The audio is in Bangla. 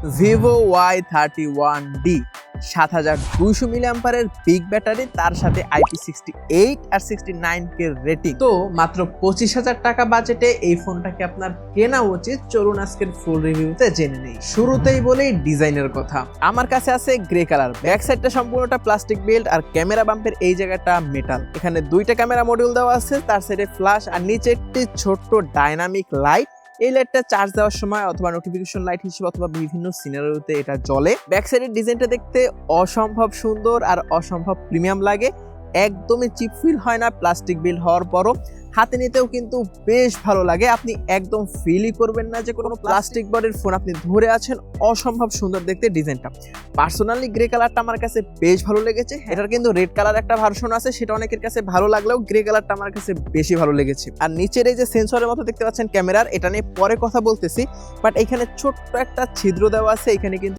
ভিভো Y31D 7200 মিলিঅ্যাম্পারের বিগ ব্যাটারি, তার সাথে IP68 আর 69K রেটিং। তো মাত্র 25,000 টাকা বাজেটে এই ফোনটাকে আপনার কেনা উচিত। চলুন আজকের ফুল রিভিউতে জেনে নেই। শুরুতেই বলি ডিজাইনের কথা। আমার কাছে আছে গ্রে কালার, ব্যাক সাইডটা সম্পূর্ণটা প্লাস্টিক বিল্ড আর ক্যামেরা বাম্পের এই জায়গাটা মেটাল। এখানে দুইটা ক্যামেরা মডিউল দেওয়া আছে, তার সাইডে ফ্ল্যাশ আর নিচে একটি ছোট্ট ডাইনামিক লাইট। এই লাইটটা চার্জ দেওয়ার সময় অথবা নোটিফিকেশন লাইট হিসেবে অথবা বিভিন্ন সিনারিওতে এটা জ্বলে। ব্যাক সাইডের ডিজাইনটা দেখতে অসম্ভব সুন্দর আর অসম্ভব প্রিমিয়াম লাগে, একদমই চিপ ফিল হয় না প্লাস্টিক বিল্ড হওয়ার পরও। হাতে নিতেও কিন্তু বেশ ভালো লাগে, আপনি একদম ফিলই করবেন না যে কোনো প্লাস্টিক বডির ফোন আপনি ধরে আছেন। অসম্ভব সুন্দর দেখতে ডিজাইনটা। পার্সোনালি গ্রে কালারটা আমার কাছে বেশ ভালো লেগেছে। এটার কিন্তু রেড কালার একটা ভার্সন আছে, সেটা অনেকের কাছে ভালো লাগলেও গ্রে কালারটা আমার কাছে বেশি ভালো লেগেছে। আর নিচের এই যে সেন্সরের মতো দেখতে পাচ্ছেন ক্যামেরার, এটা নিয়ে পরে কথা বলতেছি, বাট এখানে ছোট্ট একটা ছিদ্র দেওয়া আছে। এখানে কিন্তু